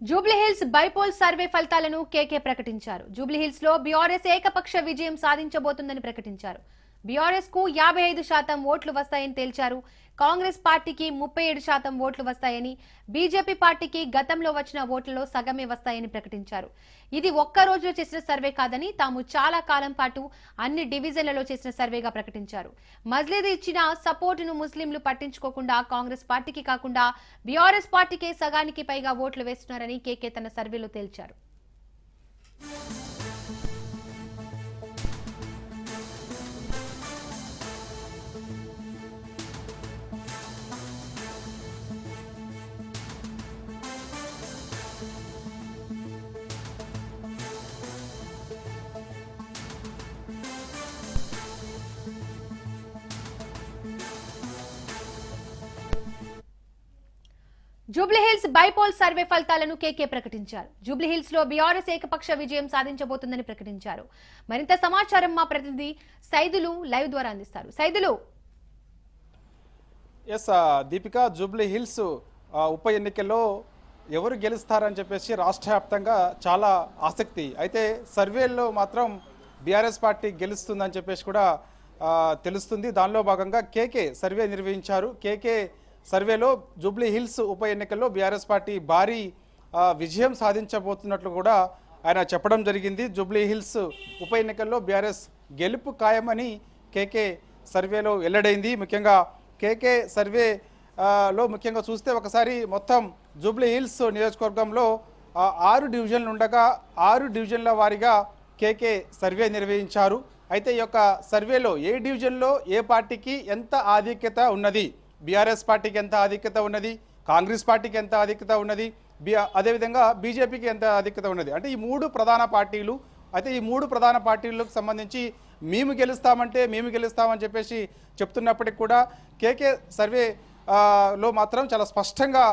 Jubilee Hills bypoll survey ఫలితాలను కేకే ప్రకటించారు. జూబ్లీహిల్స్ లో బీఆర్ఎస్ ఏకపక్ష విజయం సాధించబోతుందని ప్రకటించారు. బీఆర్ఎస్ కు 55% ఓట్లు వస్తాయని తేల్చారు. కాంగ్రెస్ పార్టీకి 37% ఓట్లు వస్తాయని, బీజేపీ పార్టీకి గతంలో వచ్చిన ఓట్లలో సగమే వస్తాయని ప్రకటించారు. ఇది ఒక్క రోజులో చేసిన సర్వే కాదని, తాము చాలా కాలం పాటు అన్ని డివిజన్లలో చేసిన సర్వేగా ప్రకటించారు. మజ్లీద్ ఇచ్చిన సపోర్టును ముస్లింలు పట్టించుకోకుండా కాంగ్రెస్ పార్టీకి కాకుండా బీఆర్ఎస్ పార్టీకే సగానికి పైగా ఓట్లు వేస్తున్నారని కేకే తన సర్వేలో తేల్చారు. జూబ్లీహిల్స్ బైపోల్ సర్వే ఫలితాలను కేకే ప్రకటించారు. జూబ్లీహిల్స్ లో బీఆర్ఎస్ ఏకపక్ష విజయం సాధించబోతుందని ప్రకటించారు. మరింత సమాచారం మా ప్రతినిధి సైదులు లైవ్ ద్వారా అందిస్తారు. సైదులు. దీపిక, జూబ్లీహిల్స్ ఉప ఎన్నికల్లో ఎవరు గెలుస్తారని చెప్పేసి రాష్ట్ర వ్యాప్తంగా చాలా ఆసక్తి. అయితే సర్వేల్లో మాత్రం బీఆర్ఎస్ పార్టీ గెలుస్తుందని చెప్పేసి కూడా తెలుస్తుంది. దానిలో భాగంగా కేకే సర్వే నిర్వహించారు. కేకే సర్వేలో జూబ్లీహిల్స్ ఉప ఎన్నికల్లో బీఆర్ఎస్ పార్టీ భారీ విజయం సాధించబోతున్నట్లు కూడా ఆయన చెప్పడం జరిగింది. జూబ్లీహిల్స్ ఉప ఎన్నికల్లో బీఆర్ఎస్ గెలుపు ఖాయమని కేకే సర్వేలో వెల్లడైంది. ముఖ్యంగా కేకే సర్వేలో ముఖ్యంగా చూస్తే ఒకసారి మొత్తం జూబ్లీహిల్స్ నియోజకవర్గంలో 6 డివిజన్లు ఉండగా 6 డివిజన్ల వారీగా కేకే సర్వే నిర్వహించారు. అయితే ఈ యొక్క సర్వేలో ఏ డివిజన్లో ఏ పార్టీకి ఎంత ఆధిక్యత ఉన్నది, బీఆర్ఎస్ పార్టీకి ఎంత ఆధిక్యత ఉన్నది, కాంగ్రెస్ పార్టీకి ఎంత ఆధిక్యత ఉన్నది, అదేవిధంగా బీజేపీకి ఎంత ఆధిక్యత ఉన్నది, అంటే ఈ 3 ప్రధాన పార్టీలు. అయితే ఈ 3 ప్రధాన పార్టీలకు సంబంధించి మేము గెలుస్తామని చెప్పేసి చెప్తున్నప్పటికి కూడా కేకే సర్వేలో మాత్రం చాలా స్పష్టంగా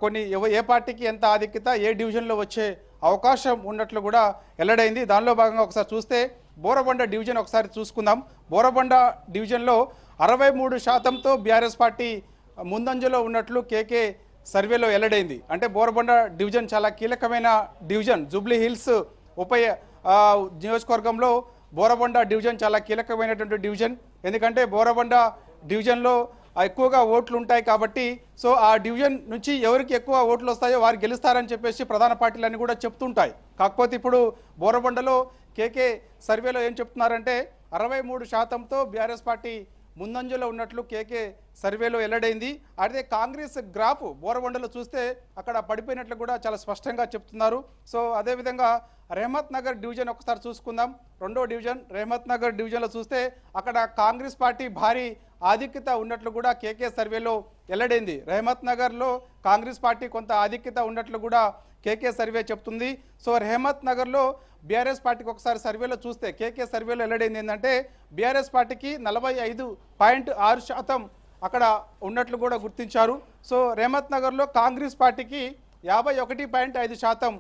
కొన్ని ఏ పార్టీకి ఎంత ఆధిక్యత, ఏ డివిజన్లో వచ్చే అవకాశం ఉన్నట్లు కూడా వెల్లడైంది. దానిలో భాగంగా ఒకసారి చూస్తే బోరబండ డివిజన్ ఒకసారి చూసుకుందాం. బోరబండ డివిజన్లో 63%తో బీఆర్ఎస్ పార్టీ ముందంజలో ఉన్నట్లు కేకే సర్వేలో వెల్లడైంది. అంటే బోరబండ డివిజన్ చాలా కీలకమైన డివిజన్. జూబ్లీహిల్స్ ఉప నియోజకవర్గంలో బోరబండ డివిజన్ చాలా కీలకమైనటువంటి డివిజన్. ఎందుకంటే బోరబండ డివిజన్లో ఎక్కువగా ఓట్లు ఉంటాయి కాబట్టి సో ఆ డివిజన్ నుంచి ఎవరికి ఎక్కువ ఓట్లు వస్తాయో వారు గెలుస్తారని చెప్పేసి ప్రధాన పార్టీలన్నీ కూడా చెప్తుంటాయి. కాకపోతే ఇప్పుడు బోరబండలో కేకే సర్వేలో ఏం చెప్తున్నారంటే 63%తో బీఆర్ఎస్ పార్టీ ముందంజలో ఉన్నట్లు కేకే సర్వేలో వెల్లడైంది. అయితే కాంగ్రెస్ గ్రాఫ్ బోరబండలో చూస్తే అక్కడ పడిపోయినట్లు కూడా చాలా స్పష్టంగా చెప్తున్నారు. సో అదేవిధంగా రెహమత్ నగర్ డివిజన్ ఒకసారి చూసుకుందాం. 2వ డివిజన్ రెహమత్ నగర్ డివిజన్లో చూస్తే అక్కడ కాంగ్రెస్ పార్టీ భారీ ఆధిక్యత ఉన్నట్లు కూడా కేకే సర్వేలో వెల్లడైంది. రెహమత్ నగర్లో కాంగ్రెస్ పార్టీ కొంత ఆధిక్యత ఉన్నట్లు కూడా కేకే సర్వే చెప్తుంది. సో రెహమత్ నగర్లో బీఆర్ఎస్ పార్టీకి ఒకసారి సర్వేలో చూస్తే కేకే సర్వేలో వెల్లడైంది ఏంటంటే బీఆర్ఎస్ పార్టీకి 45.6% అక్కడ ఉన్నట్లు కూడా గుర్తించారు. సో రెహమత్ నగర్లో కాంగ్రెస్ పార్టీకి 51.5%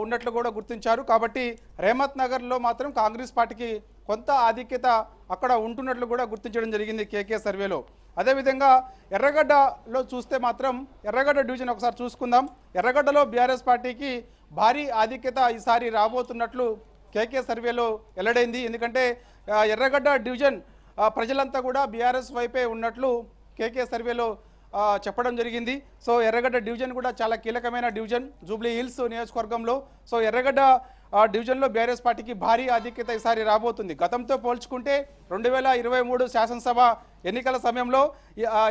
ఉన్నట్లు కూడా గుర్తించారు. కాబట్టి రెహమత్ నగర్లో మాత్రం కాంగ్రెస్ పార్టీకి కొంత ఆధిక్యత అక్కడ ఉంటున్నట్లు కూడా గుర్తించడం జరిగింది కేకే సర్వేలో. అదేవిధంగా ఎర్రగడ్డలో చూస్తే మాత్రం ఎర్రగడ్డ డివిజన్ ఒకసారి చూసుకుందాం. ఎర్రగడ్డలో బీఆర్ఎస్ పార్టీకి భారీ ఆధిక్యత ఈసారి రాబోతున్నట్లు కేకే సర్వేలో వెల్లడైంది. ఎందుకంటే ఎర్రగడ్డ డివిజన్ ప్రజలంతా కూడా బీఆర్ఎస్ వైపే ఉన్నట్లు కేకే సర్వేలో చెప్పడం జరిగింది. సో ఎర్రగడ్డ డివిజన్ కూడా చాలా కీలకమైన డివిజన్ జూబ్లీహిల్స్ నియోజకవర్గంలో. సో ఎర్రగడ్డ డివిజన్లో బీఆర్ఎస్ పార్టీకి భారీ ఆధిక్యత ఈసారి రాబోతుంది. గతంతో పోల్చుకుంటే 2023 శాసనసభ ఎన్నికల సమయంలో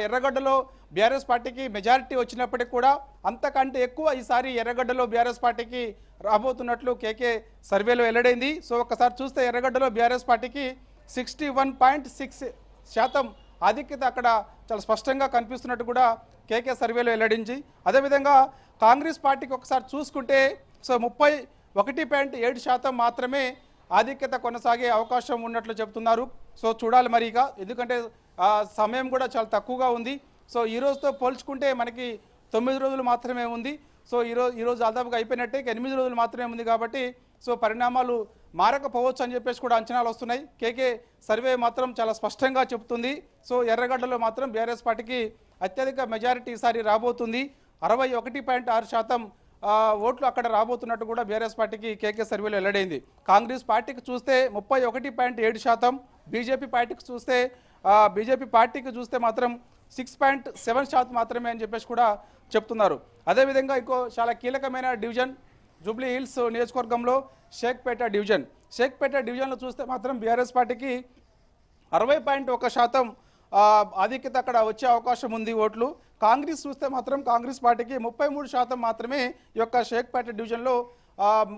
ఎర్రగడ్డలో బీఆర్ఎస్ పార్టీకి మెజారిటీ వచ్చినప్పటికీ కూడా అంతకంటే ఎక్కువ ఈసారి ఎర్రగడ్డలో బీఆర్ఎస్ పార్టీకి రాబోతున్నట్లు కేకే సర్వేలో వెల్లడైంది. సో ఒకసారి చూస్తే ఎర్రగడ్డలో బీఆర్ఎస్ పార్టీకి 61.6% ఆధిక్యత అక్కడ చాలా స్పష్టంగా కనిపిస్తున్నట్టు కూడా కేకే సర్వేలో వెల్లడించి, అదేవిధంగా కాంగ్రెస్ పార్టీకి ఒకసారి చూసుకుంటే సో 31.7% మాత్రమే ఆధిక్యత కొనసాగే అవకాశం ఉన్నట్లు చెప్తున్నారు. సో చూడాలి మరి ఇక, ఎందుకంటే సమయం కూడా చాలా తక్కువగా ఉంది. సో ఈ రోజుతో పోల్చుకుంటే మనకి 9 రోజులు మాత్రమే ఉంది. సో ఈరోజు దాదాపుగా అయిపోయినట్టే 8 రోజులు మాత్రమే ఉంది కాబట్టి సో పరిణామాలు మారకపోవచ్చు అని చెప్పేసి కూడా అంచనాలు వస్తున్నాయి. కేకే సర్వే మాత్రం చాలా స్పష్టంగా చెప్తుంది. సో ఎర్రగడ్డలో మాత్రం బీఆర్ఎస్ పార్టీకి అత్యధిక మెజారిటీ ఈసారి రాబోతుంది. 61.6% ఓట్లు అక్కడ రాబోతున్నట్టు కూడా బీఆర్ఎస్ పార్టీకి కేకే సర్వేలో వెల్లడైంది. కాంగ్రెస్ పార్టీకి చూస్తే 31.7%, బీజేపీ పార్టీకి చూస్తే మాత్రం 6.7% మాత్రమే అని చెప్పేసి కూడా చెప్తున్నారు. అదేవిధంగా ఇంకో చాలా కీలకమైన డివిజన్ జూబ్లీ హిల్స్ నియోజకవర్గంలో షేక్పేట డివిజన్లో చూస్తే మాత్రం బీఆర్ఎస్ పార్టీకి 60.1% ఆధిక్యత అక్కడ వచ్చే అవకాశం ఉంది ఓట్లు. కాంగ్రెస్ చూస్తే మాత్రం కాంగ్రెస్ పార్టీకి 33% మాత్రమే ఈ యొక్క షేక్పేట డివిజన్లో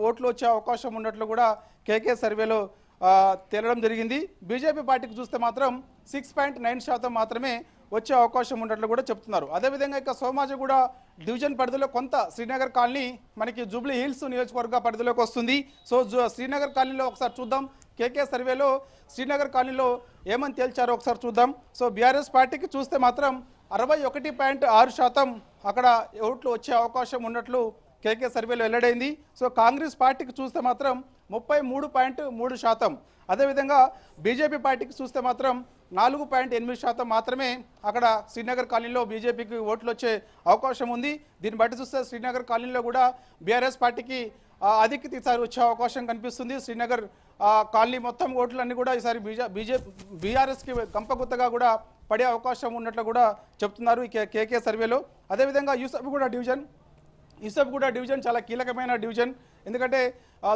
ఓట్లు వచ్చే అవకాశం ఉన్నట్లు కూడా కేకే సర్వేలో తేలడం జరిగింది. బీజేపీ పార్టీకి చూస్తే మాత్రం 6.9% మాత్రమే వచ్చే అవకాశం ఉన్నట్లు కూడా చెప్తున్నారు. అదేవిధంగా ఇక సోమాజిగూడ డివిజన్ పరిధిలో కొంత శ్రీనగర్ కాలనీ మనకి జూబ్లీ హిల్స్ నియోజకవర్గ పరిధిలోకి వస్తుంది. సో శ్రీనగర్ కాలనీలో ఒకసారి చూద్దాం. కేకే సర్వేలో శ్రీనగర్ కాలనీలో ఏమని తేల్చారో ఒకసారి చూద్దాం. సో బీఆర్ఎస్ పార్టీకి చూస్తే మాత్రం 61.6% అక్కడ ఓట్లు వచ్చే అవకాశం ఉన్నట్లు కేకే సర్వేలో వెల్లడైంది. సో కాంగ్రెస్ పార్టీకి చూస్తే మాత్రం 33.3%. అదేవిధంగా బీజేపీ పార్టీకి చూస్తే మాత్రం 4.8% మాత్రమే అక్కడ శ్రీనగర్ కాలనీలో బీజేపీకి ఓట్లు వచ్చే అవకాశం ఉంది. దీన్ని బట్టి చూస్తే శ్రీనగర్ కాలనీలో కూడా బీఆర్ఎస్ పార్టీకి ఆధిక్యత ఈసారి వచ్చే అవకాశం కనిపిస్తుంది. శ్రీనగర్ కాలనీ మొత్తం ఓట్లన్నీ కూడా ఈసారి బీఆర్ఎస్కి గంపగుత్తగా కూడా పడే అవకాశం ఉన్నట్లు కూడా చెప్తున్నారు ఈ కేకే సర్వేలో. అదేవిధంగా యూసఫ్గూడ డివిజన్ చాలా కీలకమైన డివిజన్. ఎందుకంటే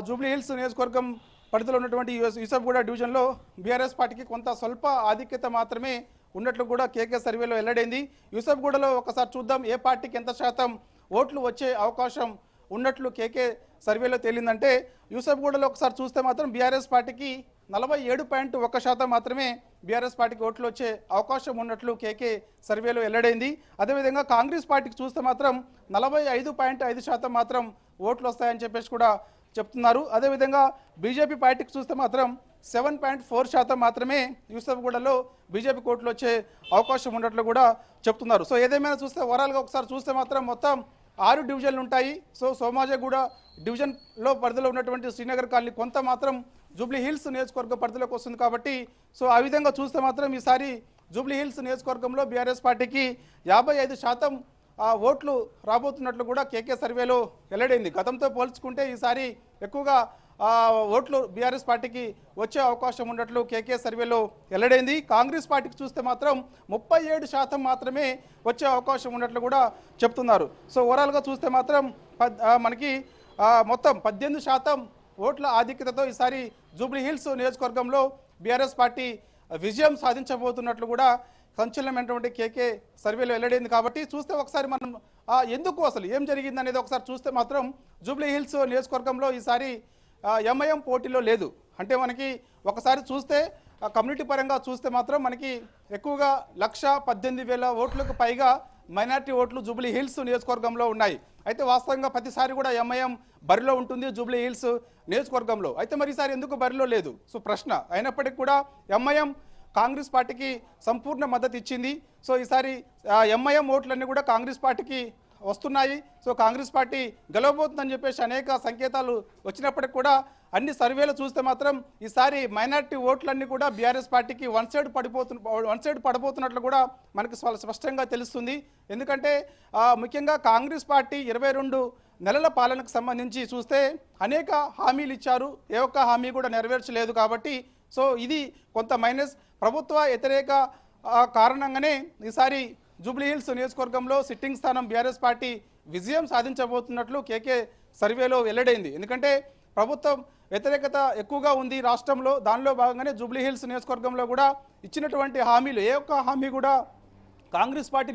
జూబ్లీ హిల్స్ నియోజకవర్గం పరిధిలో ఉన్నటువంటి యూసఫ్గూడ డివిజన్లో బీఆర్ఎస్ పార్టీకి కొంత స్వల్ప ఆధిక్యత మాత్రమే ఉన్నట్లు కూడా కేకే సర్వేలో వెల్లడైంది. యూసఫ్గూడలో ఒకసారి చూద్దాం ఏ పార్టీకి ఎంత శాతం ఓట్లు వచ్చే అవకాశం ఉన్నట్లు కేకే సర్వేలో తేలిందంటే యూసఫ్గూడలో ఒకసారి చూస్తే మాత్రం బీఆర్ఎస్ పార్టీకి 47.1% మాత్రమే బీఆర్ఎస్ పార్టీకి ఓట్లు వచ్చే అవకాశం ఉన్నట్లు కేకే సర్వేలో వెల్లడైంది. అదేవిధంగా కాంగ్రెస్ పార్టీకి చూస్తే మాత్రం 45.5% మాత్రం ఓట్లు వస్తాయని చెప్పేసి కూడా చెప్తున్నారు. అదేవిధంగా బీజేపీ పార్టీకి చూస్తే మాత్రం 7.4% మాత్రమే యూసఫ్గూడలో బీజేపీ ఓట్లు వచ్చే అవకాశం ఉన్నట్లు కూడా చెప్తున్నారు. సో ఏదేమైనా చూస్తే ఓవరాల్గా ఒకసారి చూస్తే మాత్రం మొత్తం 6 డివిజన్లు ఉంటాయి. సో సోమాజిగూడ డివిజన్లో పరిధిలో ఉన్నటువంటి శ్రీనగర్ కాలనీ కొంత మాత్రం జూబ్లీ హిల్స్ నియోజకవర్గ పరిధిలోకి వస్తుంది కాబట్టి సో ఆ విధంగా చూస్తే మాత్రం ఈసారి జూబ్లీ హిల్స్ నియోజకవర్గంలో బీఆర్ఎస్ పార్టీకి 55% ఓట్లు రాబోతున్నట్లు కూడా కేకే సర్వేలో వెల్లడైంది. గతంతో పోల్చుకుంటే ఈసారి ఎక్కువగా ఓట్లు బీఆర్ఎస్ పార్టీకి వచ్చే అవకాశం ఉన్నట్లు కేకే సర్వేలో వెల్లడైంది. కాంగ్రెస్ పార్టీకి చూస్తే మాత్రం 37% మాత్రమే వచ్చే అవకాశం ఉన్నట్లు కూడా చెప్తున్నారు. సో ఓవరాల్గా చూస్తే మాత్రం మనకి మొత్తం 18% ఓట్ల ఆధిక్యతతో ఈసారి జూబ్లీ హిల్స్ నియోజకవర్గంలో బీఆర్ఎస్ పార్టీ విజయం సాధించబోతున్నట్లు కూడా సంచలనమైనటువంటి కేకే సర్వేలో వెల్లడైంది. కాబట్టి చూస్తే ఒకసారి మనం ఎందుకు అసలు ఏం జరిగింది అనేది ఒకసారి చూస్తే మాత్రం జూబ్లీ హిల్స్ నియోజకవర్గంలో ఈసారి ఎంఐఎం పోటీలో లేదు. అంటే మనకి ఒకసారి చూస్తే కమ్యూనిటీ పరంగా చూస్తే మాత్రం మనకి ఎక్కువగా 1,18,000 ఓట్లకు పైగా మైనార్టీ ఓట్లు జూబ్లీ హిల్స్ నియోజకవర్గంలో ఉన్నాయి. అయితే వాస్తవంగా ప్రతిసారి కూడా ఎంఐఎం బరిలో ఉంటుంది జూబ్లీ హిల్స్ నియోజకవర్గంలో. అయితే మరి ఈసారి ఎందుకు బరిలో లేదు సో ప్రశ్న. అయినప్పటికీ కూడా ఎంఐఎం కాంగ్రెస్ పార్టీకి సంపూర్ణ మద్దతు ఇచ్చింది. సో ఈసారి ఎంఐఎం ఓట్లన్నీ కూడా కాంగ్రెస్ పార్టీకి వస్తున్నాయి. సో కాంగ్రెస్ పార్టీ గెలవబోతుందని చెప్పేసి అనేక సంకేతాలు వచ్చినప్పటికి కూడా అన్ని సర్వేలు చూస్తే మాత్రం ఈసారి మైనార్టీ ఓట్లన్నీ కూడా బీఆర్ఎస్ పార్టీకి వన్ సైడ్ పడబోతున్నట్లు కూడా మనకి స్పష్టంగా తెలుస్తుంది. ఎందుకంటే ముఖ్యంగా కాంగ్రెస్ పార్టీ 22 నెలల పాలనకు సంబంధించి చూస్తే అనేక హామీలు ఇచ్చారు. ఏ ఒక్క హామీ కూడా నెరవేర్చలేదు. కాబట్టి సో ఇది కొంత మైనస్. ప్రభుత్వ వ్యతిరేక కారణంగానే ఈసారి జూబ్లీ హిల్స్ నియోజకవర్గంలో సిట్టింగ్ స్థానం బీఆర్ఎస్ పార్టీ విజయం సాధించబోతున్నట్లు కేకే సర్వేలో వెల్లడైంది. ఎందుకంటే ప్రభుత్వం వ్యతిరేకత ఎక్కువగా ఉంది రాష్ట్రంలో. దానిలో భాగంగానే జూబ్లీ హిల్స్ నియోజకవర్గంలో కూడా ఇచ్చినటువంటి హామీలు ఏ ఒక్క హామీ కూడా కాంగ్రెస్ పార్టీ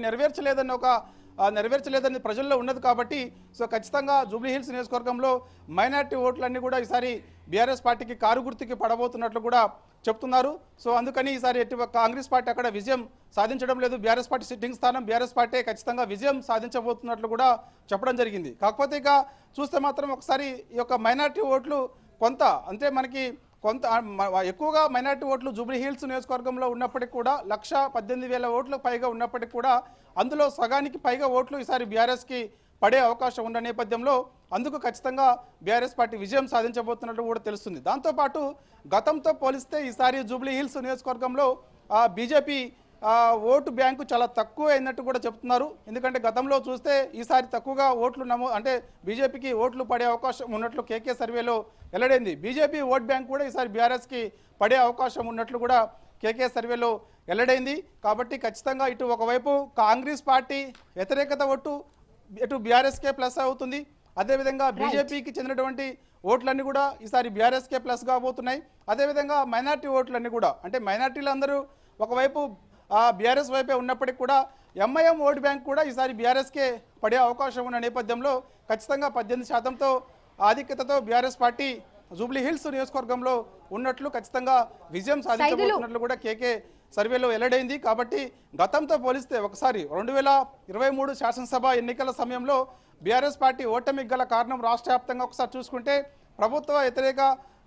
నెరవేర్చలేదని ప్రజల్లో ఉన్నది. కాబట్టి సో ఖచ్చితంగా జూబ్లీ హిల్స్ నియోజకవర్గంలో మైనార్టీ ఓట్లన్నీ కూడా ఈసారి బీఆర్ఎస్ పార్టీకి కారు గుర్తుకి పడబోతున్నట్లు కూడా చెప్తున్నారు. సో అందుకని ఈసారి కాంగ్రెస్ పార్టీ అక్కడ విజయం సాధించడం లేదు. బీఆర్ఎస్ పార్టీ సిట్టింగ్ స్థానం బీఆర్ఎస్ పార్టీ ఖచ్చితంగా విజయం సాధించబోతున్నట్లు కూడా చెప్పడం జరిగింది. కాకపోతే ఇక చూస్తే మాత్రం ఒకసారి ఈ యొక్క మైనార్టీ ఓట్లు కొంత అంటే మనకి కొంత ఎక్కువగా మైనార్టీ ఓట్లు జూబ్లీ హిల్స్ నియోజకవర్గంలో ఉన్నప్పటికీ కూడా 1,18,000 ఓట్లకు పైగా ఉన్నప్పటికీ కూడా అందులో సగానికి పైగా ఓట్లు ఈసారి బీఆర్ఎస్కి పడే అవకాశం ఉన్న నేపథ్యంలో అందుకు ఖచ్చితంగా బీఆర్ఎస్ పార్టీ విజయం సాధించబోతున్నట్లు కూడా తెలుస్తుంది. దాంతోపాటు గతంతో పోలిస్తే ఈసారి జూబ్లీ హిల్స్ నియోజకవర్గంలో బీజేపీ ఓటు బ్యాంకు చాలా తక్కువ అయినట్టు కూడా చెప్తున్నారు. ఎందుకంటే గతంలో చూస్తే ఈసారి తక్కువగా ఓట్లు అంటే బీజేపీకి ఓట్లు పడే అవకాశం ఉన్నట్లు కేకే సర్వేలో వెల్లడైంది. బీజేపీ ఓట్ బ్యాంక్ కూడా ఈసారి బీఆర్ఎస్కి పడే అవకాశం ఉన్నట్లు కూడా కేకే సర్వేలో వెల్లడైంది. కాబట్టి ఖచ్చితంగా ఇటు ఒకవైపు కాంగ్రెస్ పార్టీ వ్యతిరేకత ఓటు ఇటు బీఆర్ఎస్కే ప్లస్ అవుతుంది. అదేవిధంగా బీజేపీకి చెందినటువంటి ఓట్లన్నీ కూడా ఈసారి బీఆర్ఎస్కే ప్లస్ కాబోతున్నాయి. అదేవిధంగా మైనార్టీ ఓట్లన్నీ కూడా అంటే మైనార్టీలు అందరూ ఒకవైపు బీఆర్ఎస్ వైపే ఉన్నప్పటికీ కూడా ఎంఐఎం ఓటు బ్యాంక్ కూడా ఈసారి బీఆర్ఎస్కే పడే అవకాశం ఉన్న నేపథ్యంలో ఖచ్చితంగా 18%తో ఆధిక్యతతో బీఆర్ఎస్ పార్టీ జూబ్లీ హిల్స్ నియోజకవర్గంలో ఉన్నట్లు ఖచ్చితంగా విజయం సాధించబోతున్నట్లు కూడా కేకే సర్వేలో వెల్లడైంది. కాబట్టి గతంతో పోలిస్తే ఒకసారి 2023 శాసనసభ ఎన్నికల సమయంలో బీఆర్ఎస్ పార్టీ ఓటమికి గల కారణం రాష్ట్ర వ్యాప్తంగా ఒకసారి చూసుకుంటే ప్రభుత్వ వ్యతిరేక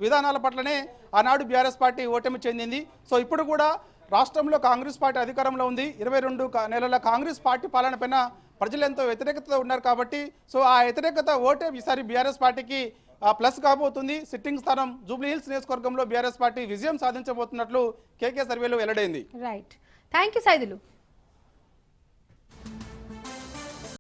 విధానాల పట్లనే ఆనాడు బీఆర్ఎస్ పార్టీ ఓటమి చెందింది. సో ఇప్పుడు కూడా రాష్ట్రంలో కాంగ్రెస్ పార్టీ అధికారంలో ఉంది. 22 నెలల కాంగ్రెస్ పార్టీ పాలన పైన ప్రజలు ఎంతో వ్యతిరేకతతో ఉన్నారు. కాబట్టి సో ఆ వ్యతిరేకత ఓటే ఈసారి బీఆర్ఎస్ పార్టీకి ప్లస్ కాబోతుంది. సిట్టింగ్ స్థానం జూబ్లీ హిల్స్ నియోజకవర్గంలో బీఆర్ఎస్ పార్టీ విజయం సాధించబోతున్నట్లు కేకే సర్వేలో వెల్లడైంది. Right, thank you Saidulu.